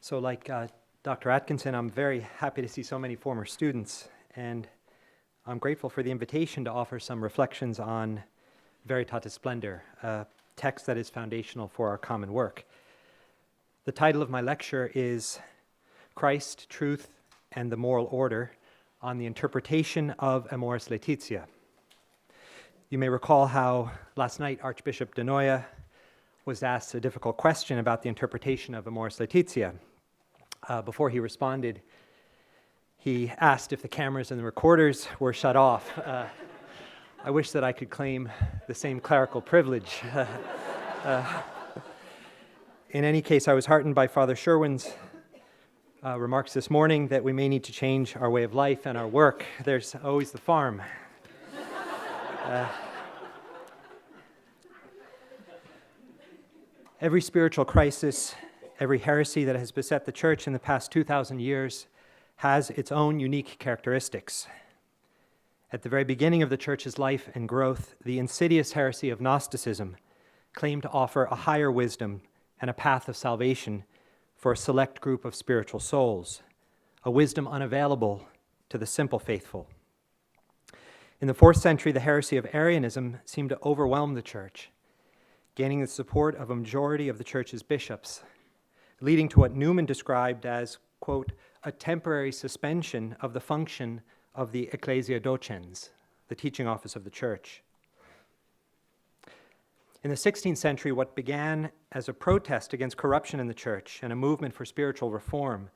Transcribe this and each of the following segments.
So like Dr. Atkinson, I'm very happy to see so many former students, and I'm grateful for the invitation to offer some reflections on Veritatis Splendor, a text that is foundational for our common work. The title of my lecture is Christ, Truth, and the Moral Order on the Interpretation of Amoris Laetitia. You may recall how last night Archbishop de Noia was asked a difficult question about the interpretation of Amoris Laetitia. Before he responded, he asked if the cameras and the recorders were shut off. I wish that I could claim the same clerical privilege. In any case, I was heartened by Father Sherwin's remarks this morning that we may need to change our way of life and our work. There's always the farm. Every spiritual crisis, every heresy that has beset the Church in the past 2,000 years has its own unique characteristics. At the very beginning of the Church's life and growth, the insidious heresy of Gnosticism claimed to offer a higher wisdom and a path of salvation for a select group of spiritual souls, a wisdom unavailable to the simple faithful. In the 4th century, the heresy of Arianism seemed to overwhelm the Church, gaining the support of a majority of the Church's bishops, leading to what Newman described as, quote, a temporary suspension of the function of the ecclesia docens, the teaching office of the Church. In the 16th century, what began as a protest against corruption in the Church and a movement for spiritual reform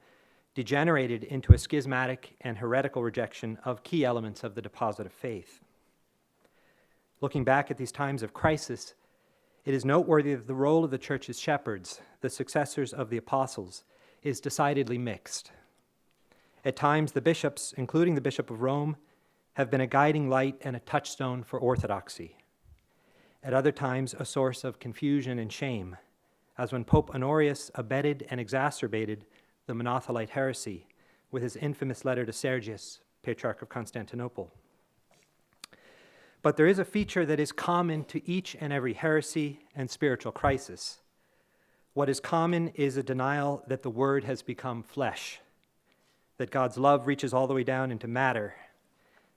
degenerated into a schismatic and heretical rejection of key elements of the deposit of faith. Looking back at these times of crisis, it is noteworthy that the role of the Church's shepherds, the successors of the apostles, is decidedly mixed. At times, the bishops, including the Bishop of Rome, have been a guiding light and a touchstone for orthodoxy. At other times, a source of confusion and shame, as when Pope Honorius abetted and exacerbated the Monothelite heresy with his infamous letter to Sergius, Patriarch of Constantinople. But there is a feature that is common to each and every heresy and spiritual crisis. What is common is a denial that the Word has become flesh, that God's love reaches all the way down into matter,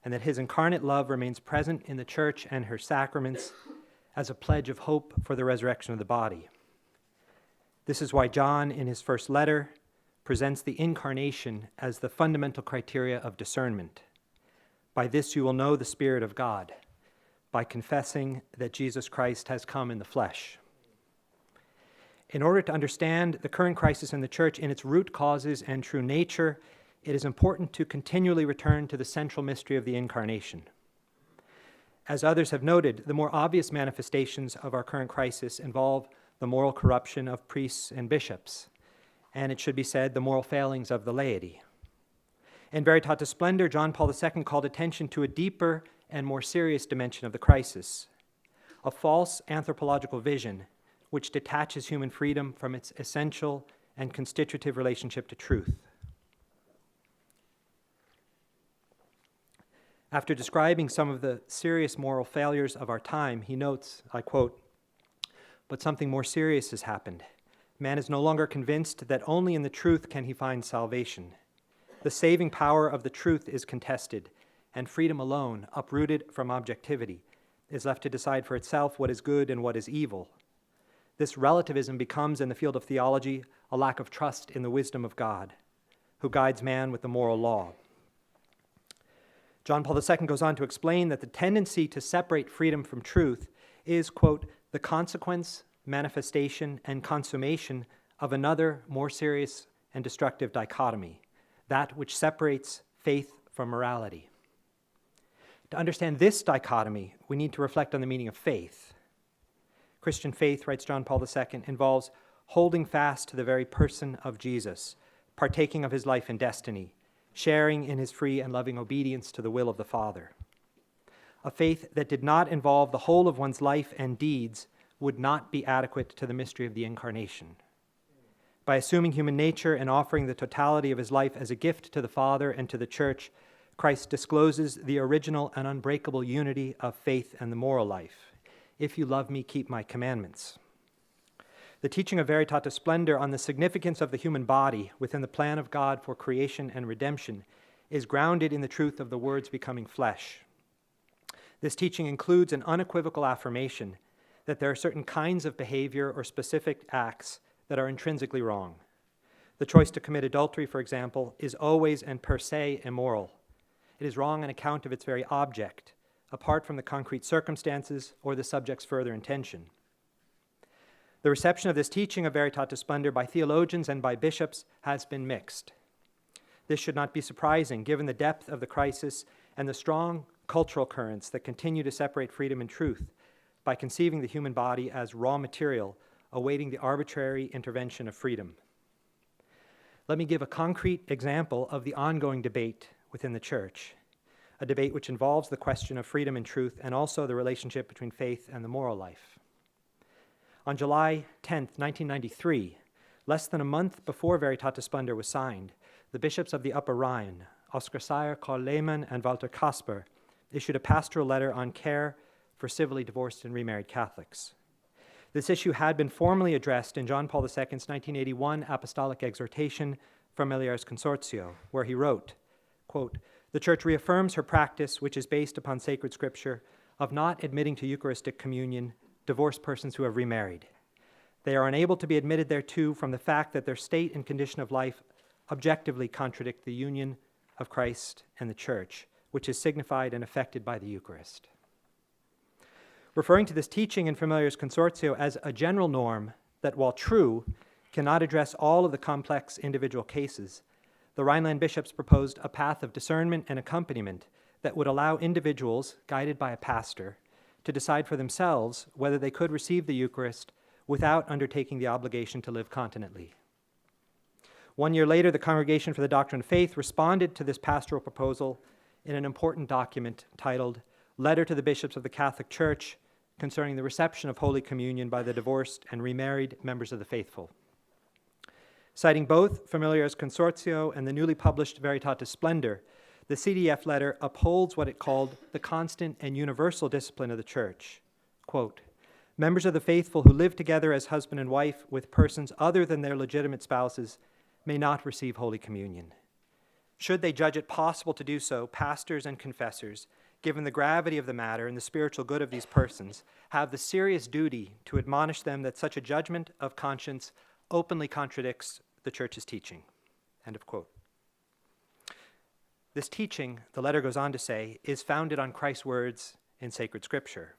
and that His incarnate love remains present in the Church and her sacraments as a pledge of hope for the resurrection of the body. This is why John, in his first letter, presents the incarnation as the fundamental criteria of discernment. By this you will know the Spirit of God, by confessing that Jesus Christ has come in the flesh. In order to understand the current crisis in the Church in its root causes and true nature, it is important to continually return to the central mystery of the Incarnation. As others have noted, the more obvious manifestations of our current crisis involve the moral corruption of priests and bishops, and it should be said, the moral failings of the laity. In Veritatis Splendor, John Paul II called attention to a deeper and more serious dimension of the crisis, a false anthropological vision which detaches human freedom from its essential and constitutive relationship to truth. After describing some of the serious moral failures of our time, he notes, I quote, "But something more serious has happened. Man is no longer convinced that only in the truth can he find salvation. The saving power of the truth is contested, and freedom alone, uprooted from objectivity, is left to decide for itself what is good and what is evil. This relativism becomes, in the field of theology, a lack of trust in the wisdom of God, who guides man with the moral law." John Paul II goes on to explain that the tendency to separate freedom from truth is, quote, the consequence, manifestation, and consummation of another, more serious and destructive dichotomy, that which separates faith from morality. To understand this dichotomy, we need to reflect on the meaning of faith. Christian faith, writes John Paul II, involves holding fast to the very person of Jesus, partaking of his life and destiny, sharing in his free and loving obedience to the will of the Father. A faith that did not involve the whole of one's life and deeds would not be adequate to the mystery of the Incarnation. By assuming human nature and offering the totality of his life as a gift to the Father and to the Church, Christ discloses the original and unbreakable unity of faith and the moral life. If you love me, keep my commandments. The The teaching of Veritatis Splendor on the significance of the human body within the plan of God for creation and redemption is grounded in the truth of the Word's becoming flesh. This teaching includes an unequivocal affirmation that there are certain kinds of behavior or specific acts that are intrinsically wrong. The choice to commit adultery, for example, is always and per se immoral. It is wrong on account of its very object, apart from the concrete circumstances or the subject's further intention. The reception of this teaching of Veritatis Splendor by theologians and by bishops has been mixed. This should not be surprising, given the depth of the crisis and the strong cultural currents that continue to separate freedom and truth by conceiving the human body as raw material awaiting the arbitrary intervention of freedom. Let me give a concrete example of the ongoing debate within the Church, a debate which involves the question of freedom and truth and also the relationship between faith and the moral life. On July 10, 1993, less than a month before Veritatis Splendor was signed, the bishops of the Upper Rhine, Oskar Seyer, Karl Lehmann, and Walter Kasper, issued a pastoral letter on care for civilly divorced and remarried Catholics. This issue had been formally addressed in John Paul II's 1981 Apostolic Exhortation, Familiaris Consortio, where he wrote, quote, "The Church reaffirms her practice, which is based upon sacred scripture, of not admitting to Eucharistic communion divorced persons who have remarried. They are unable to be admitted thereto from the fact that their state and condition of life objectively contradict the union of Christ and the Church, which is signified and effected by the Eucharist." Referring to this teaching in Familiaris Consortio as a general norm that, while true, cannot address all of the complex individual cases, the Rhineland bishops proposed a path of discernment and accompaniment that would allow individuals, guided by a pastor, to decide for themselves whether they could receive the Eucharist without undertaking the obligation to live continently. 1 year later, the Congregation for the Doctrine of Faith responded to this pastoral proposal in an important document titled Letter to the Bishops of the Catholic Church concerning the reception of Holy Communion by the divorced and remarried members of the faithful. Citing both Familiaris Consortio and the newly published Veritatis Splendor, the CDF letter upholds what it called the constant and universal discipline of the Church. Quote, "Members of the faithful who live together as husband and wife with persons other than their legitimate spouses may not receive Holy Communion. Should they judge it possible to do so, pastors and confessors, given the gravity of the matter and the spiritual good of these persons, have the serious duty to admonish them that such a judgment of conscience openly contradicts the Church's teaching." End of quote. This teaching, the letter goes on to say, is founded on Christ's words in sacred scripture.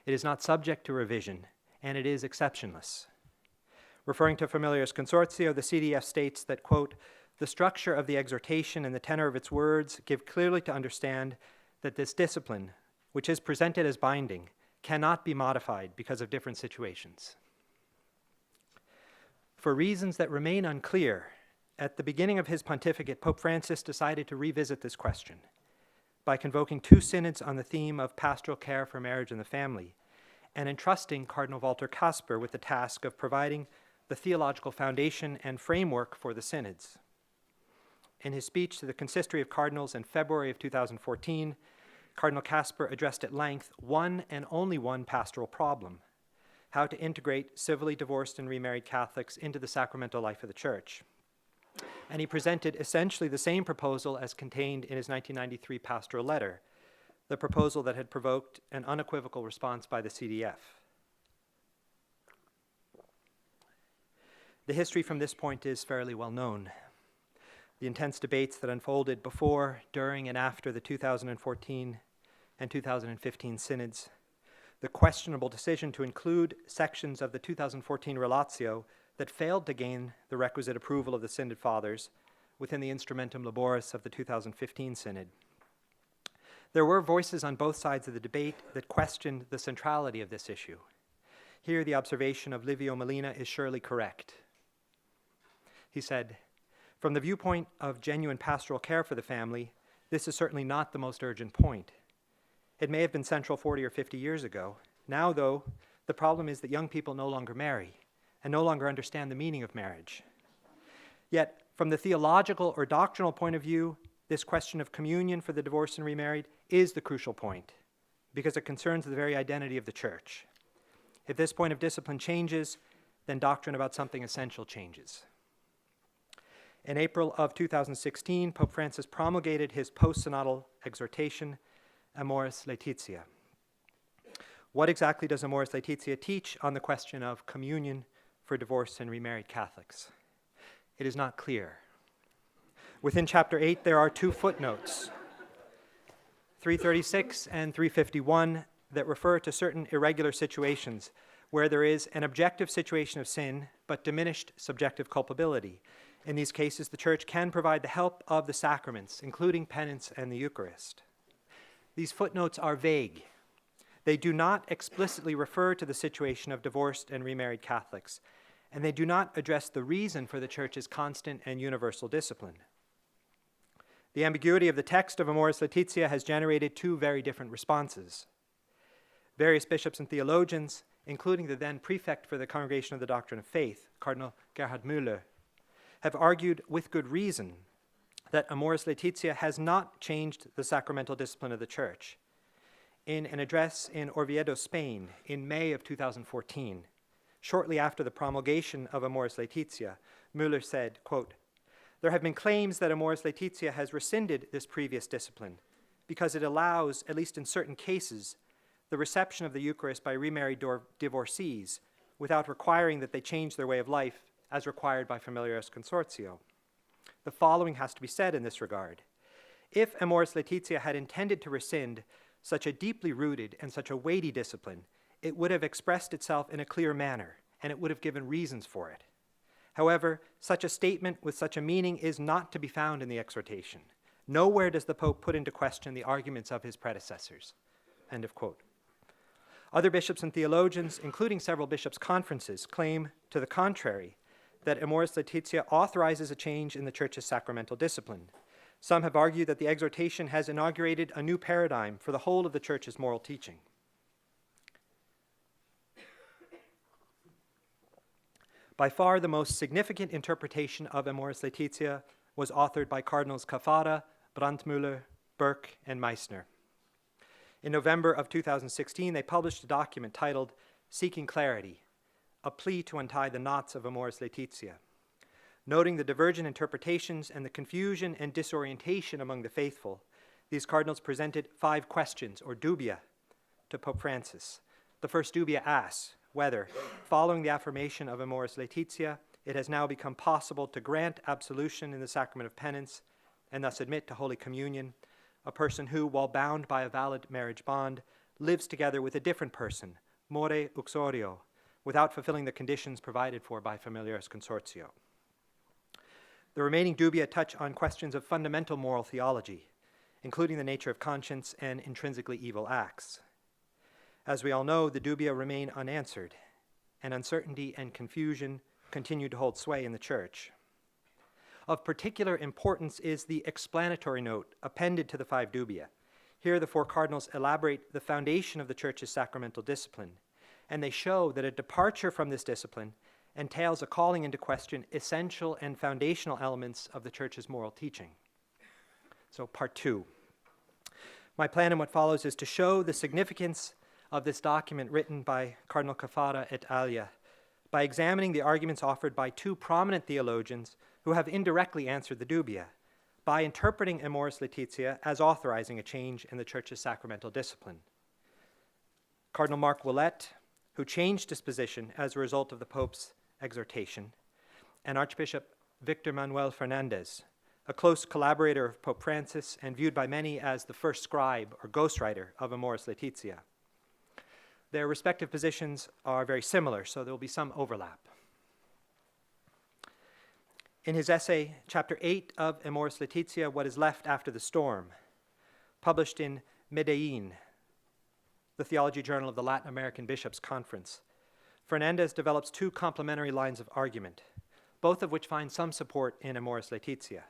It is not subject to revision, and it is exceptionless. Referring to Familiaris Consortio, the CDF states that, quote, "The structure of the exhortation and the tenor of its words give clearly to understand that this discipline, which is presented as binding, cannot be modified because of different situations." For reasons that remain unclear, at the beginning of his pontificate, Pope Francis decided to revisit this question by convoking 2 synods on the theme of pastoral care for marriage and the family, and entrusting Cardinal Walter Kasper with the task of providing the theological foundation and framework for the synods. In his speech to the Consistory of Cardinals in February of 2014, Cardinal Kasper addressed at length one and only one pastoral problem: how to integrate civilly divorced and remarried Catholics into the sacramental life of the Church. And he presented essentially the same proposal as contained in his 1993 pastoral letter, the proposal that had provoked an unequivocal response by the CDF. The history from this point is fairly well known. The intense debates that unfolded before, during, and after the 2014 and 2015 synods, the questionable decision to include sections of the 2014 Relatio that failed to gain the requisite approval of the Synod Fathers within the Instrumentum Laboris of the 2015 Synod. There were voices on both sides of the debate that questioned the centrality of this issue. Here, the observation of Livio Molina is surely correct. He said, "From the viewpoint of genuine pastoral care for the family, this is certainly not the most urgent point. It may have been central 40 or 50 years ago. Now, though, the problem is that young people no longer marry and no longer understand the meaning of marriage. Yet, from the theological or doctrinal point of view, this question of communion for the divorced and remarried is the crucial point, because it concerns the very identity of the Church. If this point of discipline changes, then doctrine about something essential changes. In April of 2016, Pope Francis promulgated his post-synodal exhortation, Amoris Laetitia. What exactly does Amoris Laetitia teach on the question of communion for divorced and remarried Catholics? It is not clear. Within chapter 8, there are two footnotes, 336 and 351, that refer to certain irregular situations where there is an objective situation of sin but diminished subjective culpability. In these cases, the Church can provide the help of the sacraments, including penance and the Eucharist. These footnotes are vague. They do not explicitly refer to the situation of divorced and remarried Catholics, and they do not address the reason for the Church's constant and universal discipline. The ambiguity of the text of Amoris Laetitia has generated two very different responses. Various bishops and theologians, including the then prefect for the Congregation of the Doctrine of Faith, Cardinal Gerhard Müller, have argued with good reason that Amoris Laetitia has not changed the sacramental discipline of the Church. In an address in Oviedo, Spain, in May of 2014, shortly after the promulgation of Amoris Laetitia, Müller said, quote, "There have been claims that Amoris Laetitia has rescinded this previous discipline because it allows, at least in certain cases, the reception of the Eucharist by remarried divorcees without requiring that they change their way of life as required by Familiaris Consortio. The following has to be said in this regard. If Amoris Laetitia had intended to rescind such a deeply rooted and such a weighty discipline, it would have expressed itself in a clear manner, and it would have given reasons for it. However, such a statement with such a meaning is not to be found in the exhortation. Nowhere does the Pope put into question the arguments of his predecessors." End of quote. Other bishops and theologians, including several bishops' conferences, claim, to the contrary, that Amoris Laetitia authorizes a change in the Church's sacramental discipline. Some have argued that the exhortation has inaugurated a new paradigm for the whole of the Church's moral teaching. By far the most significant interpretation of Amoris Laetitia was authored by Cardinals Caffarra, Brandmüller, Burke, and Meissner. In November of 2016, they published a document titled Seeking Clarity, a plea to untie the knots of Amoris Laetitia. Noting the divergent interpretations and the confusion and disorientation among the faithful, these cardinals presented 5 questions, or dubia, to Pope Francis. The first dubia asks whether, following the affirmation of Amoris Laetitia, it has now become possible to grant absolution in the sacrament of penance and thus admit to Holy Communion a person who, while bound by a valid marriage bond, lives together with a different person, more uxorio, without fulfilling the conditions provided for by Familiaris Consortio. The remaining dubia touch on questions of fundamental moral theology, including the nature of conscience and intrinsically evil acts. As we all know, the dubia remain unanswered, and uncertainty and confusion continue to hold sway in the Church. Of particular importance is the explanatory note appended to the 5 dubia. Here the 4 cardinals elaborate the foundation of the Church's sacramental discipline, and they show that a departure from this discipline entails a calling into question essential and foundational elements of the Church's moral teaching. So, part 2. My plan in what follows is to show the significance of this document written by Cardinal Caffarra et alia by examining the arguments offered by 2 prominent theologians who have indirectly answered the dubia, by interpreting Amoris Laetitia as authorizing a change in the Church's sacramental discipline. Cardinal Mark Willett, who changed his position as a result of the Pope's exhortation, and Archbishop Victor Manuel Fernandez, a close collaborator of Pope Francis and viewed by many as the first scribe or ghostwriter of Amoris Laetitia. Their respective positions are very similar, so there will be some overlap. In his essay, Chapter 8 of Amoris Laetitia, What is Left After the Storm, published in Medellin, the theology journal of the Latin American Bishops' Conference, Fernandez develops 2 complementary lines of argument, both of which find some support in Amoris Laetitia.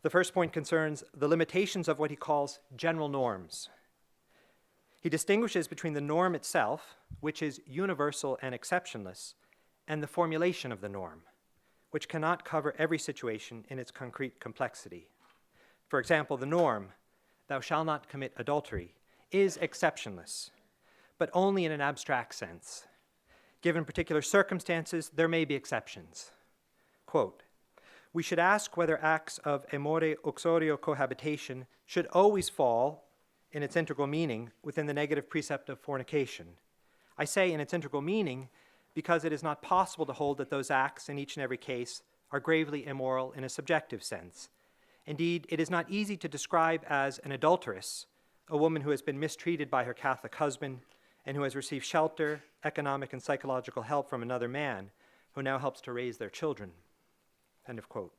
The first point concerns the limitations of what he calls general norms. He distinguishes between the norm itself, which is universal and exceptionless, and the formulation of the norm, which cannot cover every situation in its concrete complexity. For example, the norm, thou shalt not commit adultery, is exceptionless, but only in an abstract sense. Given particular circumstances, there may be exceptions. Quote, we should ask whether acts of amore uxorio cohabitation should always fall, in its integral meaning, within the negative precept of fornication. I say in its integral meaning because it is not possible to hold that those acts in each and every case are gravely immoral in a subjective sense. Indeed, it is not easy to describe as an adulteress a woman who has been mistreated by her Catholic husband and who has received shelter, economic and psychological help from another man who now helps to raise their children. End of quote.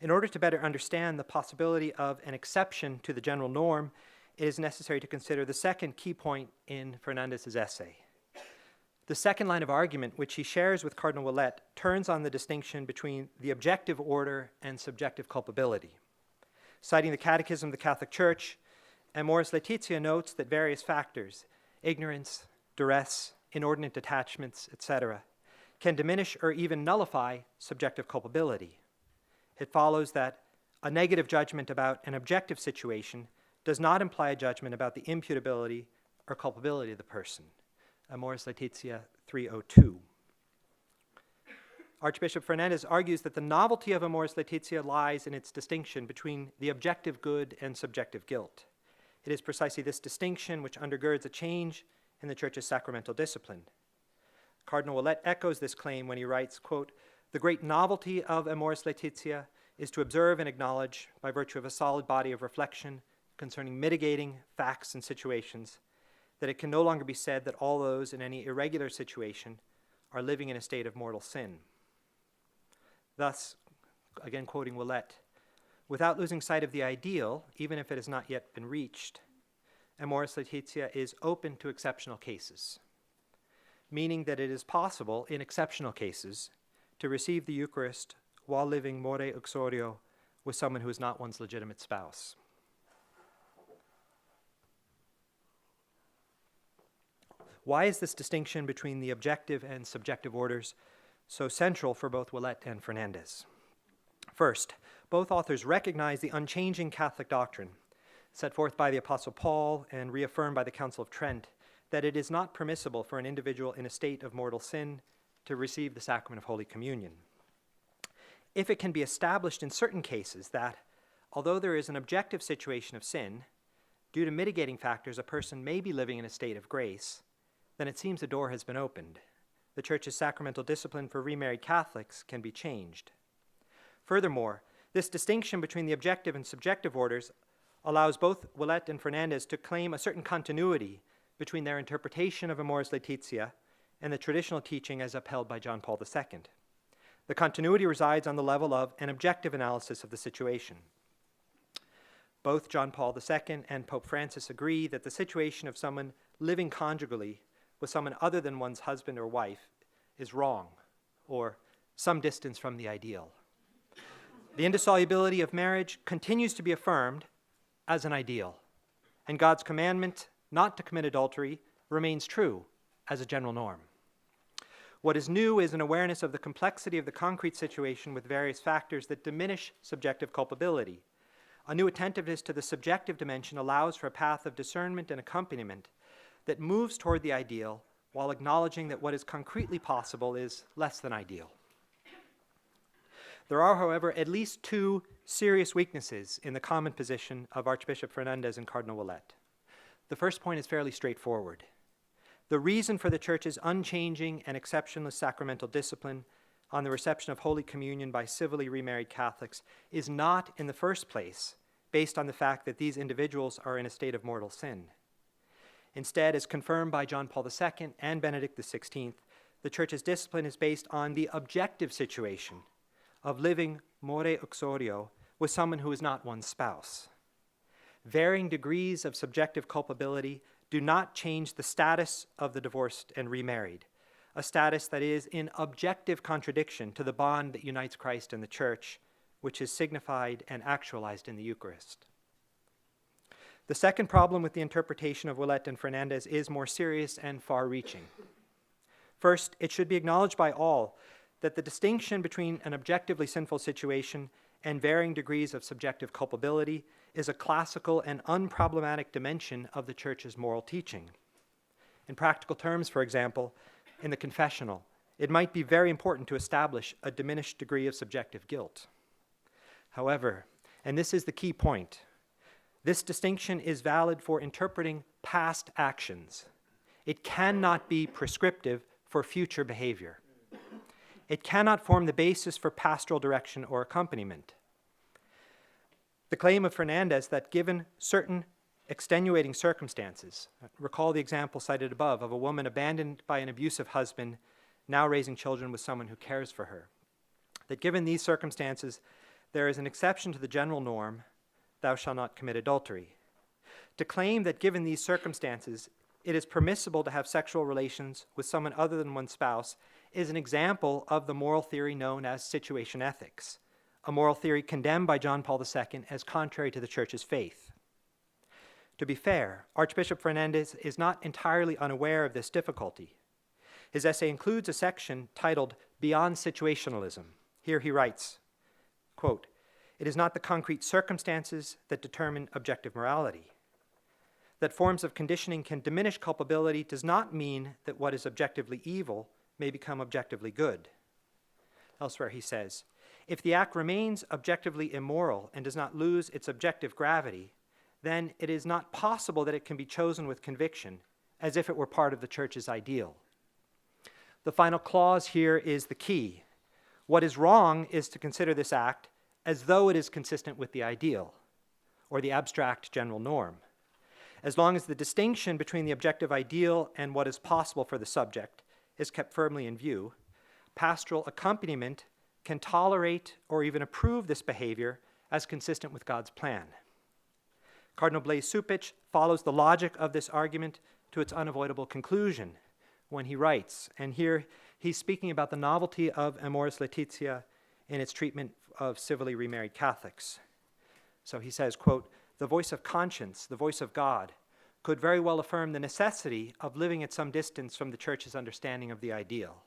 In order to better understand the possibility of an exception to the general norm, it is necessary to consider the second key point in Fernandez's essay. The second line of argument, which he shares with Cardinal Ouellet, turns on the distinction between the objective order and subjective culpability. Citing the Catechism of the Catholic Church, Amoris Laetitia notes that various factors, ignorance, duress, inordinate attachments, etc., can diminish or even nullify subjective culpability. It follows that a negative judgment about an objective situation does not imply a judgment about the imputability or culpability of the person. Amoris Laetitia 302. Archbishop Fernandez argues that the novelty of Amoris Laetitia lies in its distinction between the objective good and subjective guilt. It is precisely this distinction which undergirds a change in the Church's sacramental discipline. Cardinal Ouellet echoes this claim when he writes, quote, the great novelty of Amoris Laetitia is to observe and acknowledge, by virtue of a solid body of reflection concerning mitigating facts and situations, that it can no longer be said that all those in any irregular situation are living in a state of mortal sin. Thus, again quoting Ouellet, without losing sight of the ideal, even if it has not yet been reached, Amoris Laetitia is open to exceptional cases, meaning that it is possible, in exceptional cases, to receive the Eucharist while living more uxorio with someone who is not one's legitimate spouse. Why is this distinction between the objective and subjective orders so central for both Ouellet and Fernandez? First, both authors recognize the unchanging Catholic doctrine set forth by the Apostle Paul and reaffirmed by the Council of Trent, that it is not permissible for an individual in a state of mortal sin to receive the sacrament of Holy Communion. If it can be established in certain cases that, although there is an objective situation of sin, due to mitigating factors a person may be living in a state of grace, then it seems the door has been opened. The Church's sacramental discipline for remarried Catholics can be changed. Furthermore, this distinction between the objective and subjective orders allows both Ouellet and Fernandez to claim a certain continuity between their interpretation of Amoris Laetitia and the traditional teaching as upheld by John Paul II. The continuity resides on the level of an objective analysis of the situation. Both John Paul II and Pope Francis agree that the situation of someone living conjugally with someone other than one's husband or wife is wrong, or some distance from the ideal. The indissolubility of marriage continues to be affirmed as an ideal, and God's commandment not to commit adultery remains true as a general norm. What is new is an awareness of the complexity of the concrete situation with various factors that diminish subjective culpability. A new attentiveness to the subjective dimension allows for a path of discernment and accompaniment that moves toward the ideal while acknowledging that what is concretely possible is less than ideal. There are, however, at least two serious weaknesses in the common position of Archbishop Fernandez and Cardinal Ouellet. The first point is fairly straightforward. The reason for the Church's unchanging and exceptionless sacramental discipline on the reception of Holy Communion by civilly remarried Catholics is not, in the first place, based on the fact that these individuals are in a state of mortal sin. Instead, as confirmed by John Paul II and Benedict XVI, the Church's discipline is based on the objective situation of living more uxorio with someone who is not one's spouse. Varying degrees of subjective culpability do not change the status of the divorced and remarried, a status that is in objective contradiction to the bond that unites Christ and the Church, which is signified and actualized in the Eucharist. The second problem with the interpretation of Ouellet and Fernandez is more serious and far-reaching. First, it should be acknowledged by all that the distinction between an objectively sinful situation and varying degrees of subjective culpability is a classical and unproblematic dimension of the Church's moral teaching. In practical terms, for example, in the confessional, it might be very important to establish a diminished degree of subjective guilt. However, and this is the key point, this distinction is valid for interpreting past actions. It cannot be prescriptive for future behavior. It cannot form the basis for pastoral direction or accompaniment. The claim of Fernandez that given certain extenuating circumstances, recall the example cited above of a woman abandoned by an abusive husband, now raising children with someone who cares for her, that given these circumstances, there is an exception to the general norm, thou shalt not commit adultery. To claim that given these circumstances, it is permissible to have sexual relations with someone other than one's spouse is an example of the moral theory known as situation ethics, a moral theory condemned by John Paul II as contrary to the Church's faith. To be fair, Archbishop Fernandez is not entirely unaware of this difficulty. His essay includes a section titled Beyond Situationalism. Here he writes, quote, "It is not the concrete circumstances that determine objective morality. That forms of conditioning can diminish culpability does not mean that what is objectively evil may become objectively good." Elsewhere he says, "If the act remains objectively immoral and does not lose its objective gravity, then it is not possible that it can be chosen with conviction as if it were part of the Church's ideal." The final clause here is the key. What is wrong is to consider this act as though it is consistent with the ideal, or the abstract general norm. As long as the distinction between the objective ideal and what is possible for the subject is kept firmly in view, pastoral accompaniment can tolerate or even approve this behavior as consistent with God's plan. Cardinal Blaise Supich follows the logic of this argument to its unavoidable conclusion when he writes, and here he's speaking about the novelty of Amoris Laetitia in its treatment of civilly remarried Catholics. So he says, quote, "The voice of conscience, the voice of God, could very well affirm the necessity of living at some distance from the Church's understanding of the ideal,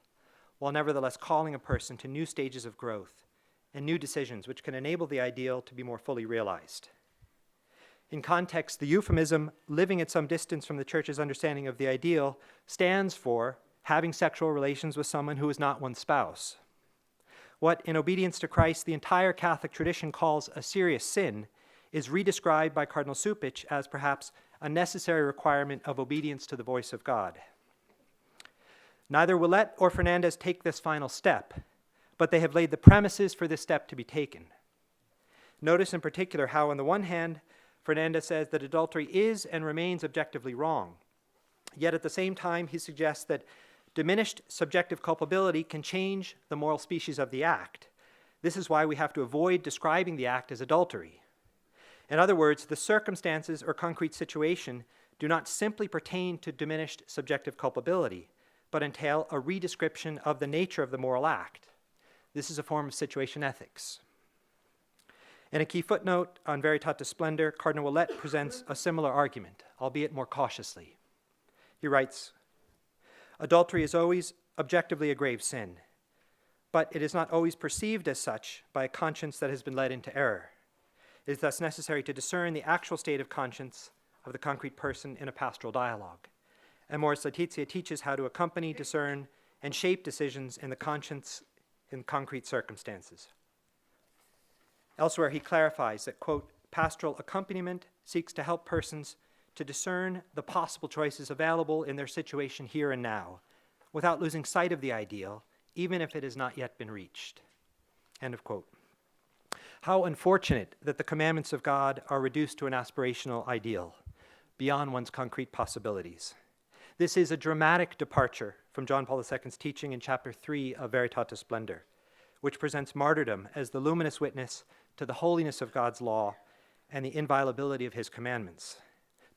while nevertheless calling a person to new stages of growth and new decisions which can enable the ideal to be more fully realized." In context, the euphemism, living at some distance from the Church's understanding of the ideal, stands for having sexual relations with someone who is not one's spouse. What, in obedience to Christ, the entire Catholic tradition calls a serious sin is redescribed by Cardinal Supich as perhaps a necessary requirement of obedience to the voice of God. Neither Willett or Fernandez take this final step, but they have laid the premises for this step to be taken. Notice in particular how, on the one hand, Fernandez says that adultery is and remains objectively wrong, yet at the same time he suggests that diminished subjective culpability can change the moral species of the act. This is why we have to avoid describing the act as adultery. In other words, the circumstances or concrete situation do not simply pertain to diminished subjective culpability, but entail a redescription of the nature of the moral act. This is a form of situation ethics. In a key footnote on Veritatis Splendor, Cardinal Willett presents a similar argument, albeit more cautiously. He writes, "Adultery is always objectively a grave sin, but it is not always perceived as such by a conscience that has been led into error. It is thus necessary to discern the actual state of conscience of the concrete person in a pastoral dialogue. Amoris Laetitia teaches how to accompany, discern, and shape decisions in the conscience in concrete circumstances." Elsewhere, he clarifies that, quote, "Pastoral accompaniment seeks to help persons to discern the possible choices available in their situation here and now, without losing sight of the ideal, even if it has not yet been reached." End of quote. How unfortunate that the commandments of God are reduced to an aspirational ideal, beyond one's concrete possibilities. This is a dramatic departure from John Paul II's teaching in chapter 3 of Veritatis Splendor, which presents martyrdom as the luminous witness to the holiness of God's law and the inviolability of his commandments.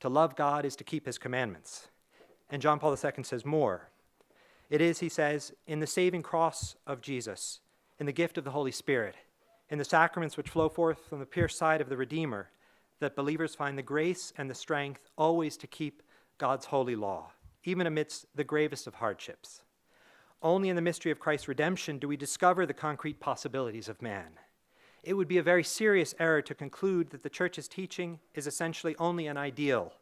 To love God is to keep his commandments. And John Paul II says more. It is, he says, in the saving cross of Jesus, in the gift of the Holy Spirit, in the sacraments which flow forth from the pierced side of the Redeemer, that believers find the grace and the strength always to keep God's holy law, even amidst the gravest of hardships. Only in the mystery of Christ's redemption do we discover the concrete possibilities of man. It would be a very serious error to conclude that the Church's teaching is essentially only an ideal,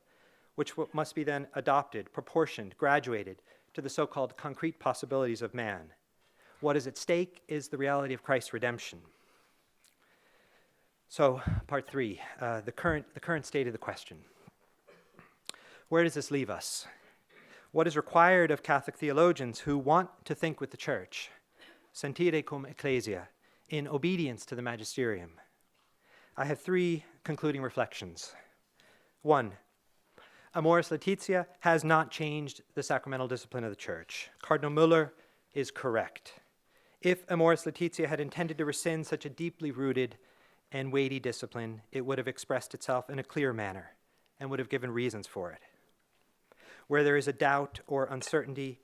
which must be then adopted, proportioned, graduated, to the so-called concrete possibilities of man. What is at stake is the reality of Christ's redemption. So, part 3, the current state of the question. Where does this leave us? What is required of Catholic theologians who want to think with the Church, sentire cum ecclesia, in obedience to the magisterium? I have 3 concluding reflections. 1, Amoris Laetitia has not changed the sacramental discipline of the Church. Cardinal Müller is correct. If Amoris Laetitia had intended to rescind such a deeply rooted and weighty discipline, it would have expressed itself in a clear manner and would have given reasons for it. Where there is a doubt or uncertainty,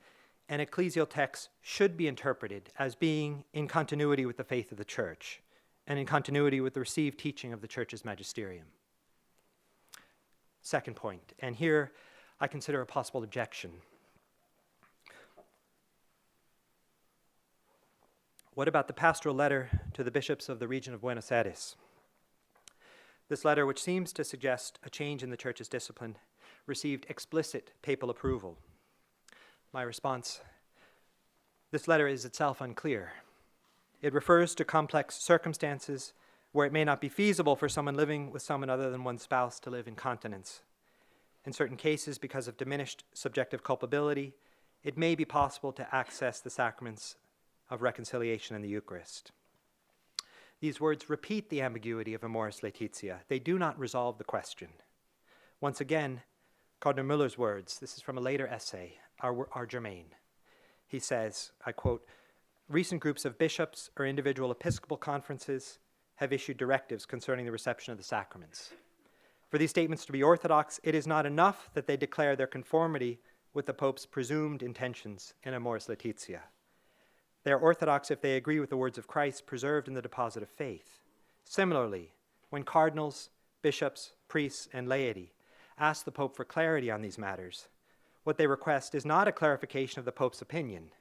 an ecclesial text should be interpreted as being in continuity with the faith of the Church and in continuity with the received teaching of the Church's magisterium. Second point, and here I consider a possible objection. What about the pastoral letter to the bishops of the region of Buenos Aires? This letter, which seems to suggest a change in the Church's discipline, received explicit papal approval. My response, this letter is itself unclear. It refers to complex circumstances where it may not be feasible for someone living with someone other than one's spouse to live in continence. In certain cases, because of diminished subjective culpability, it may be possible to access the sacraments of reconciliation in the Eucharist. These words repeat the ambiguity of Amoris Laetitia. They do not resolve the question. Once again, Cardinal Müller's words, this is from a later essay, are germane. He says, I quote, "Recent groups of bishops or individual episcopal conferences have issued directives concerning the reception of the sacraments. For these statements to be orthodox, it is not enough that they declare their conformity with the Pope's presumed intentions in Amoris Laetitia. They are orthodox if they agree with the words of Christ preserved in the deposit of faith. Similarly, when cardinals, bishops, priests, and laity ask the Pope for clarity on these matters, what they request is not a clarification of the Pope's opinion.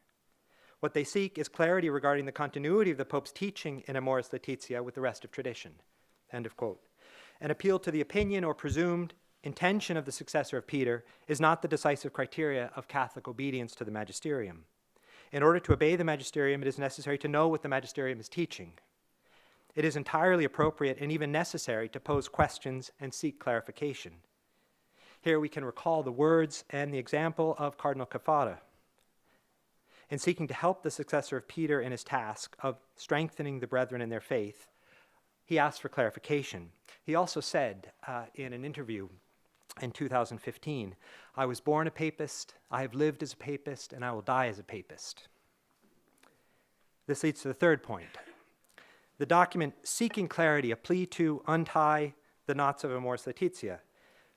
What they seek is clarity regarding the continuity of the Pope's teaching in Amoris Laetitia with the rest of tradition." End of quote. An appeal to the opinion or presumed intention of the successor of Peter is not the decisive criteria of Catholic obedience to the magisterium. In order to obey the magisterium, it is necessary to know what the magisterium is teaching. It is entirely appropriate and even necessary to pose questions and seek clarification. Here we can recall the words and the example of Cardinal Caffarra. In seeking to help the successor of Peter in his task of strengthening the brethren in their faith, he asked for clarification. He also said in an interview in 2015, "I was born a papist, I have lived as a papist, and I will die as a papist." This leads to the third point. The document Seeking Clarity, a Plea to Untie the Knots of Amoris Laetitia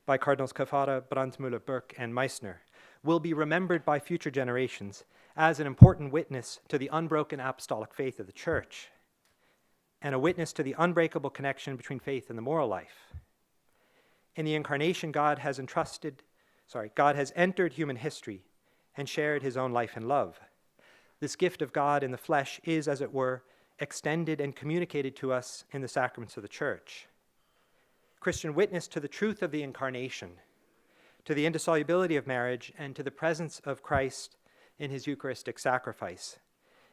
by Cardinals Caffarra, Brandmüller, Burke, and Meissner will be remembered by future generations as an important witness to the unbroken apostolic faith of the Church and a witness to the unbreakable connection between faith and the moral life. In the Incarnation, God has entered human history and shared his own life and love. This gift of God in the flesh is, as it were, extended and communicated to us in the sacraments of the Church. Christian witness to the truth of the Incarnation, to the indissolubility of marriage, and to the presence of Christ in his Eucharistic sacrifice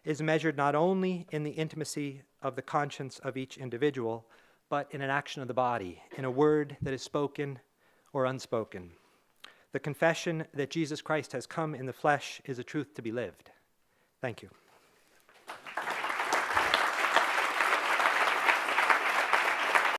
is measured not only in the intimacy of the conscience of each individual, but in an action of the body, in a word that is spoken or unspoken. The confession that Jesus Christ has come in the flesh is a truth to be lived. Thank you.